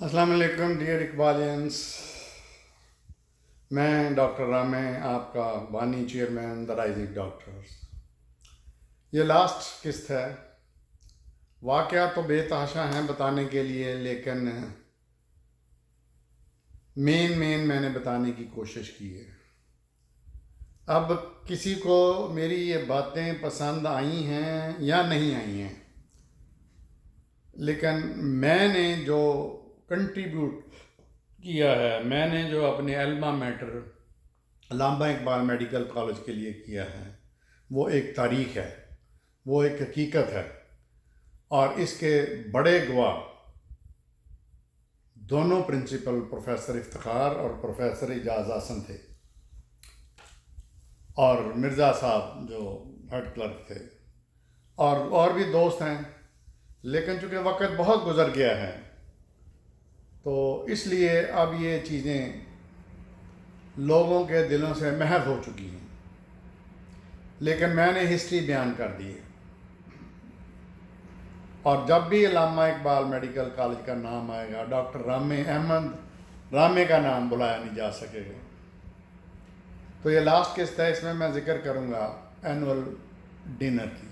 السلام علیکم ڈیئر اقبالینس، میں ڈاکٹر رامے، آپ کا بانی چیئرمین دا رائزنگ ڈاکٹرز۔ یہ لاسٹ قسط ہے۔ واقعہ تو بے تحاشا ہیں بتانے کے لیے، لیکن مین میں نے بتانے کی کوشش کی ہے۔ اب کسی کو میری یہ باتیں پسند آئی ہیں یا نہیں آئی ہیں، لیکن میں نے جو کنٹریبیوٹ کیا ہے، میں نے جو اپنے الما میٹر علامہ اقبال میڈیکل کالج کے لیے کیا ہے، وہ ایک تاریخ ہے، وہ ایک حقیقت ہے، اور اس کے بڑے گواہ دونوں پرنسپل پروفیسر افتخار اور پروفیسر اعجاز احسن تھے، اور مرزا صاحب جو ہیڈ کلرک تھے، اور بھی دوست ہیں، لیکن چونکہ وقت بہت گزر گیا ہے تو اس لیے اب یہ چیزیں لوگوں کے دلوں سے محو ہو چکی ہیں، لیکن میں نے ہسٹری بیان کر دی ہے۔ اور جب بھی علامہ اقبال میڈیکل کالج کا نام آئے گا، ڈاکٹر رامے احمد رامے کا نام بلایا نہیں جا سکے گا۔ تو یہ لاسٹ قسط ہے، اس میں میں ذکر کروں گا اینول ڈنر کی۔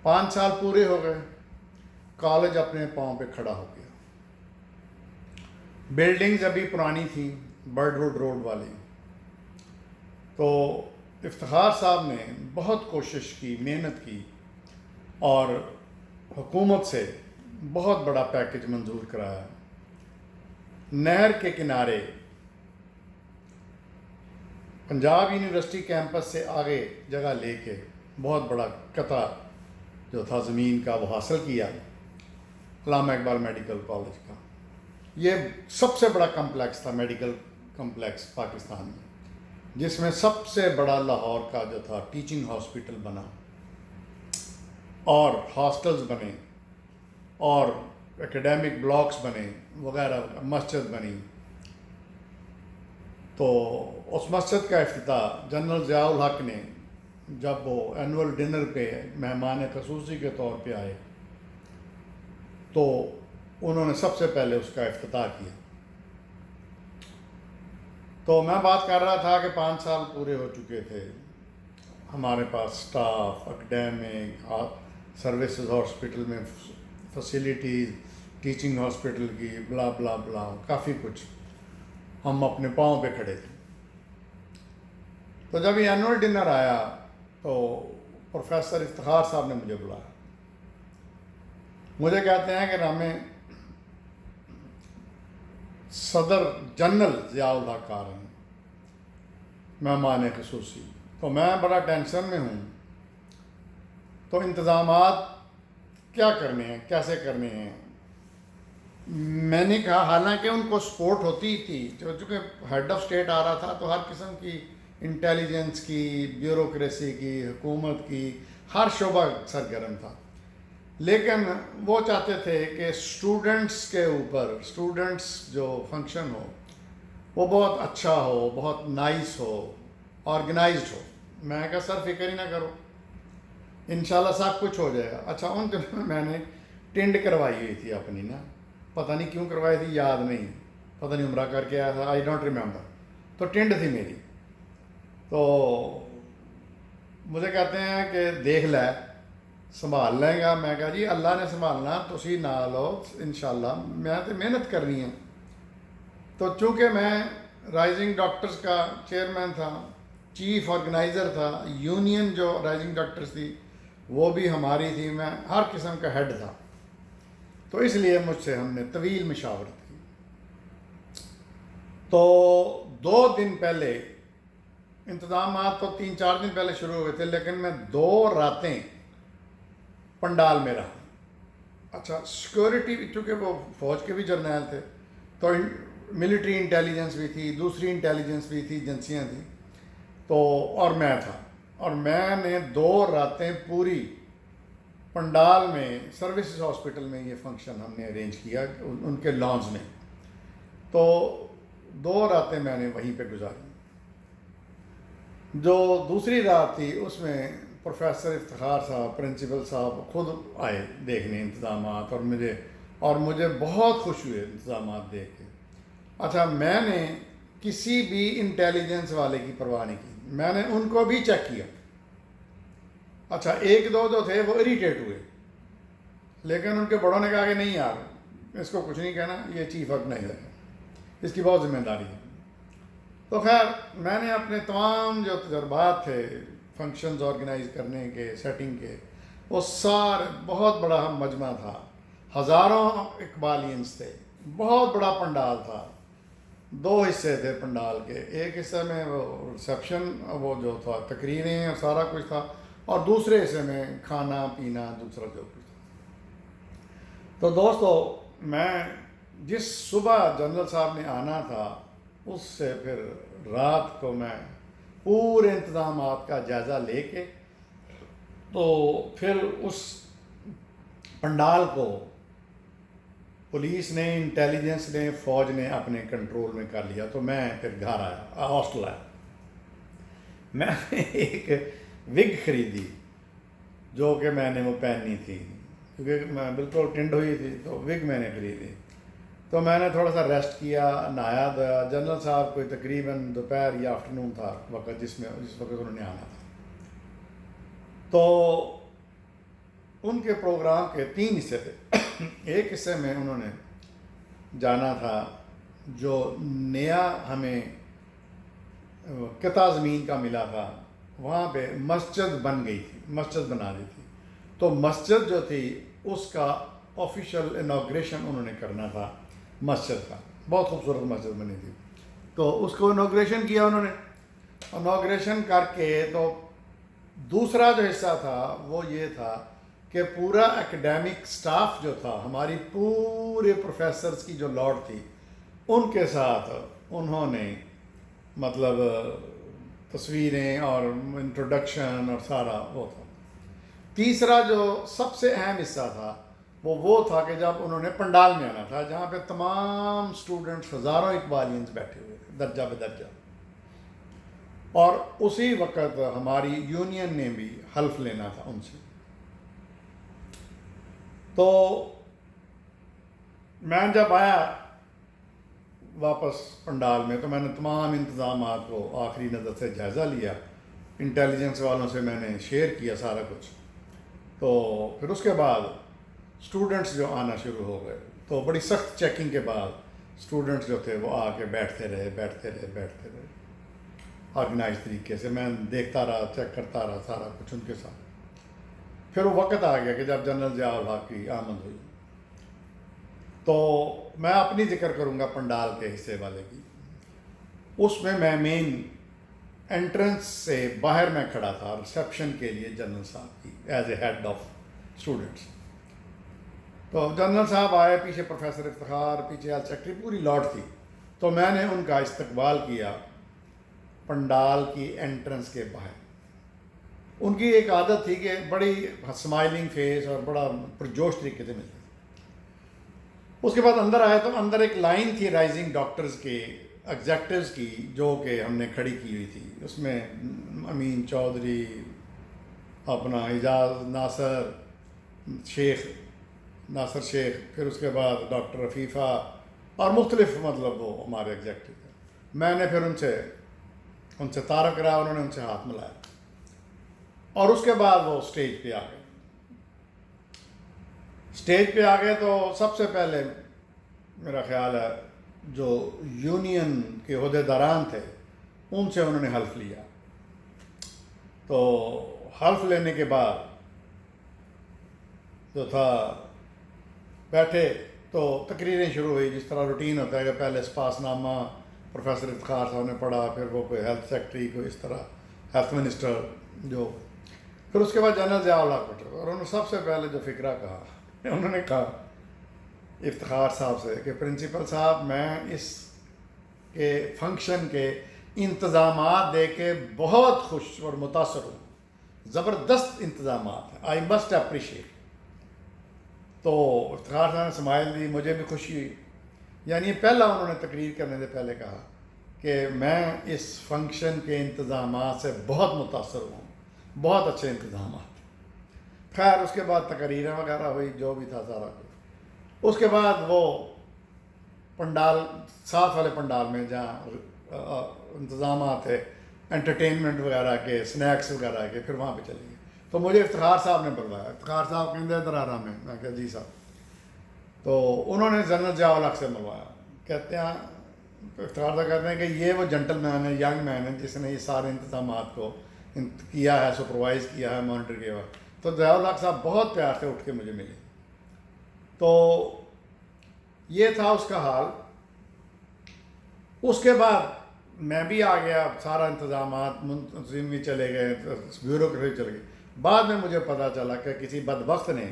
5 سال پورے ہو گئے، کالج اپنے پاؤں پہ کھڑا ہو گیا۔ بلڈنگز ابھی پرانی تھیں، برڈ ووڈ روڈ والی۔ تو افتخار صاحب نے بہت کوشش کی، محنت کی، اور حکومت سے بہت بڑا پیکج منظور کرایا۔ نہر کے کنارے پنجاب یونیورسٹی کیمپس سے آگے جگہ لے کے بہت بڑا قطع جو تھا زمین کا وہ حاصل کیا، علامہ اقبال میڈیکل کالج کا۔ یہ سب سے بڑا کمپلیکس تھا، میڈیکل کمپلیکس پاکستان میں، جس میں سب سے بڑا لاہور کا جو تھا ٹیچنگ ہاسپٹل بنا، اور ہاسٹلز بنے، اور اکیڈیمک بلاکس بنے وغیرہ، مسجد بنی۔ تو اس مسجد کا افتتاح جنرل ضیاء الحق نے، جب وہ اینول ڈنر پہ مہمان خصوصی کے طور پہ آئے تو انہوں نے سب سے پہلے اس کا افتتاح کیا۔ تو میں بات کر رہا تھا کہ 5 سال پورے ہو چکے تھے، ہمارے پاس سٹاف، اکیڈیمک، سروسز ہاسپٹل میں فیسیلیٹیز، ٹیچنگ ہاسپٹل کی، بلا بلا بلا، کافی کچھ، ہم اپنے پاؤں پہ کھڑے تھے۔ تو جب یہ اینول ڈنر آیا تو پروفیسر افتخار صاحب نے مجھے بلایا۔ مجھے کہتے ہیں کہ رامے، صدر جنرل ضیاء الحق آ رہے ہیں مہمان خصوصی۔ تو میں بڑا ٹینشن میں ہوں، تو انتظامات کیا کرنے ہیں، کیسے کرنے ہیں؟ میں نے کہا، حالانکہ ان کو سپورٹ ہوتی تھی، چونکہ ہیڈ آف اسٹیٹ آ رہا تھا تو ہر قسم کی انٹیلیجنس کی، بیوروکریسی کی، حکومت کی، ہر شعبہ سرگرم تھا، لیکن وہ چاہتے تھے کہ اسٹوڈنٹس کے اوپر، اسٹوڈنٹس جو فنکشن ہو وہ بہت اچھا ہو، بہت نائس ہو، آرگنائزڈ ہو۔ میں کہا سر فکر ہی نہ کرو، انشاءاللہ سب کچھ ہو جائے گا۔ اچھا، ان دنوں میں میں نے ٹینڈ کروائی ہوئی تھی اپنی نا، پتہ نہیں کیوں کروائی تھی، یاد نہیں، پتہ نہیں عمرہ کر کے آیا تھا، آئی ڈونٹ ریممبر۔ تو ٹینڈ تھی میری، تو مجھے کہتے ہیں کہ دیکھ لے، سنبھال لیں گا۔ میں کہا جی اللہ نے سنبھالنا، تسی نال ہو انشاءاللہ، میں تو محنت کرنی ہے۔ تو چونکہ میں رائزنگ ڈاکٹرز کا چیئرمین تھا، چیف آرگنائزر تھا، یونین جو رائزنگ ڈاکٹرز تھی وہ بھی ہماری تھی، میں ہر قسم کا ہیڈ تھا، تو اس لیے مجھ سے ہم نے طویل مشاورت کی۔ تو 2 دن پہلے، انتظامات تو 3-4 دن پہلے شروع ہوئے تھے، لیکن میں 2 راتیں پنڈال میں رہا۔ اچھا، سیکورٹی، چونکہ وہ فوج کے بھی جرنیل تھے تو ملٹری انٹیلیجنس بھی تھی، دوسری انٹیلیجنس بھی تھی، ایجنسیاں تھیں، تو اور میں تھا، اور میں نے 2 راتیں پوری پنڈال میں، سروسز ہاسپٹل میں یہ فنکشن ہم نے ارینج کیا ان کے لانز میں، تو 2 راتیں میں نے وہیں پہ گزاری۔ جو دوسری رات تھی اس میں پروفیسر افتخار صاحب، پرنسپل صاحب خود آئے دیکھنے انتظامات، اور مجھے اور مجھے بہت خوش ہوئے انتظامات دیکھ کے. اچھا میں نے کسی بھی انٹیلیجنس والے کی پرواہ نہیں کی, میں نے ان کو بھی چیک کیا. اچھا ایک دو جو تھے وہ اریٹیٹ ہوئے, لیکن ان کے بڑوں نے کہا کہ نہیں یار اس کو کچھ نہیں کہنا, یہ چیف آرگنائزر ہے, اس کی بہت ذمہ داری ہے. تو خیر میں نے اپنے تمام جو تجربات تھے فنکشنز آرگنائز کرنے کے, سیٹنگ کے, وہ سارے, بہت بڑا مجمع تھا, ہزاروں اقبالینس تھے, بہت بڑا پنڈال تھا. 2 حصے تھے پنڈال کے, ایک حصے میں وہ ریسیپشن وہ جو تھا تقریریں اور سارا کچھ تھا, اور دوسرے حصے میں کھانا پینا دوسرا جو کچھ تھا. تو دوستو میں جس صبح جنرل صاحب نے آنا تھا اس سے پھر رات کو میں پورے انتظامات کا جائزہ لے کے تو پھر اس پنڈال کو پولیس نے, انٹیلیجنس نے, فوج نے اپنے کنٹرول میں کر لیا. تو میں پھر گھر آیا, ہاسٹل آیا. میں نے ایک وگ خریدی جو کہ میں نے وہ پہننی تھی, کیونکہ میں بالکل ٹنڈ ہوئی تھی, تو وگ میں نے خریدی. تو میں نے تھوڑا سا ریسٹ کیا, نہایا دھویا. جنرل صاحب کوئی تقریباً دوپہر یا آفٹرنون تھا وقت جس وقت انہوں نے آنا تھا. تو ان کے پروگرام کے 3 حصے تھے. ایک حصے میں انہوں نے جانا تھا جو نیا ہمیں قطع زمین کا ملا تھا, وہاں پہ مسجد بن گئی تھی, مسجد بنا دی تھی. تو مسجد جو تھی اس کا آفیشیل انوگریشن انہوں نے کرنا تھا مسجد کا. بہت خوبصورت مسجد بنی تھی. تو اس کو انوگریشن کیا انہوں نے. انوگریشن کر کے تو دوسرا جو حصہ تھا وہ یہ تھا کہ پورا ایکڈیمک سٹاف جو تھا, ہماری پورے پروفیسرز کی جو لاٹ تھی, ان کے ساتھ انہوں نے مطلب تصویریں اور انٹروڈکشن اور سارا وہ تھا. تیسرا جو سب سے اہم حصہ تھا وہ تھا کہ جب انہوں نے پنڈال میں آنا تھا, جہاں پہ تمام اسٹوڈنٹس, ہزاروں اقبالینس بیٹھے ہوئے تھے درجہ بدرجہ, اور اسی وقت ہماری یونین نے بھی حلف لینا تھا ان سے. تو میں جب آیا واپس پنڈال میں تو میں نے تمام انتظامات کو آخری نظر سے جائزہ لیا, انٹیلیجنس والوں سے میں نے شیئر کیا سارا کچھ. تو پھر اس کے بعد اسٹوڈنٹس جو آنا شروع ہو گئے, تو بڑی سخت چیکنگ کے بعد اسٹوڈنٹس جو تھے وہ آ کے بیٹھتے رہے آرگنائز طریقے سے. میں دیکھتا رہا, چیک کرتا رہا سارا کچھ ان کے ساتھ. پھر وہ وقت آ گیا کہ جب جنرل ضیاء الحق کی آمد ہوئی. تو میں اپنی ذکر کروں گا پنڈال کے حصے والے کی. اس میں مین انٹرنس سے باہر میں کھڑا تھا ریسیپشن کے لیے جنرل صاحب کی, as a head of students. تو جنرل صاحب آئے, پیچھے پروفیسر افتخار, پیچھے ہیلتھ سیکرٹری, پوری لاٹ تھی. تو میں نے ان کا استقبال کیا پنڈال کی انٹرنس کے باہر. ان کی ایک عادت تھی کہ بڑی اسمائلنگ فیس اور بڑا پرجوش طریقے سے ملتے. اس کے بعد اندر آئے تو اندر ایک لائن تھی رائزنگ ڈاکٹرز کے, ایگزیکٹوز کی, جو کہ ہم نے کھڑی کی ہوئی تھی. اس میں امین چودھری, اپنا اعجاز ناصر شیخ, پھر اس کے بعد ڈاکٹر رفیفہ اور مختلف مطلب وہ ہمارے ایگزیکٹو تھے. میں نے پھر ان سے تعارف کرایا, انہوں نے ان سے ہاتھ ملایا, اور اس کے بعد وہ اسٹیج پہ آ گئے. تو سب سے پہلے میرا خیال ہے جو یونین کے عہدیداران تھے ان سے انہوں نے حلف لیا. تو حلف لینے کے بعد جو تھا بیٹھے تو تقریریں شروع ہوئی, جس طرح روٹین ہوتا ہے کہ پہلے سپاس نامہ پروفیسر افتخار صاحب نے پڑھا, پھر وہ کوئی ہیلتھ سیکرٹری, کوئی اس طرح ہیلتھ منسٹر جو, پھر اس کے بعد جنرل ضیاء الحق پڑھا. اور انہوں نے سب سے پہلے جو فقرہ کہا, انہوں نے کہا افتخار صاحب سے کہ پرنسپل صاحب میں اس کے فنکشن کے انتظامات دے کے بہت خوش اور متاثر ہوں, زبردست انتظامات ہیں, آئی مسٹ اپریشیٹ. تو افتخار صاحب نے سمائل دی, مجھے بھی خوشی ہوئی. یعنی پہلا انہوں نے تقریر کرنے سے پہلے کہا کہ میں اس فنکشن کے انتظامات سے بہت متاثر ہوں, بہت اچھے انتظامات. خیر اس کے بعد تقریریں وغیرہ ہوئی, جو بھی تھا سارا کچھ. اس کے بعد وہ پنڈال ساتھ والے پنڈال میں جہاں انتظامات تھے انٹرٹینمنٹ وغیرہ کے، سنیکس وغیرہ کے، پھر وہاں پہ چلے گئے. تو مجھے افتخار صاحب نے بلوایا. افتخار صاحب کہتے ادھر آ رہا میں کہا جی صاحب. تو انہوں نے جنرل ضیاء الحق سے ملوایا. کہتے ہیں افتخار صاحب کہتے ہیں کہ یہ وہ جنٹل مین ہے، ینگ مین ہے، جس نے یہ سارے انتظامات کو کیا ہے، سپروائز کیا ہے، مانیٹر کیا ہے. تو ضیاء الحق صاحب بہت پیار سے اٹھ کے مجھے ملے. تو یہ تھا اس کا حال. اس کے بعد میں بھی آ گیا، سارا انتظامات منتظم بھی چلے گئے، بیوروکریسی چلے گئی. بعد میں مجھے پتہ چلا کہ کسی بدبخت نے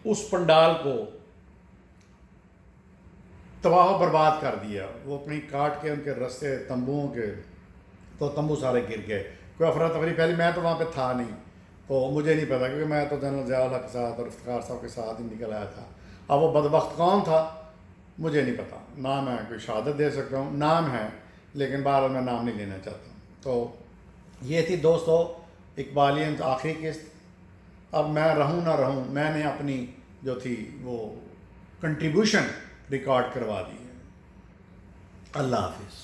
اس پنڈال کو تباہ و برباد کر دیا. وہ اپنی کاٹ کے ان کے رستے تمبوؤں کے، تو تمبو سارے گر گئے. کوئی افراتفری پہلے میں تو وہاں پہ تھا نہیں، تو مجھے نہیں پتا، کیونکہ میں تو جنرل ضیاء الحق کے ساتھ اور افتخار صاحب کے ساتھ ہی نکل آیا تھا. اب وہ بدبخت کون تھا مجھے نہیں پتا، نہ میں کوئی شہادت دے سکتا ہوں، نام ہے لیکن بہرحال میں نام نہیں لینا چاہتا ہوں. تو یہ تھی دوستو اقبالیہ آخری قسط. اب میں رہوں نہ رہوں، میں نے اپنی جو تھی وہ کنٹریبیوشن ریکارڈ کروا دی ہے. اللہ حافظ.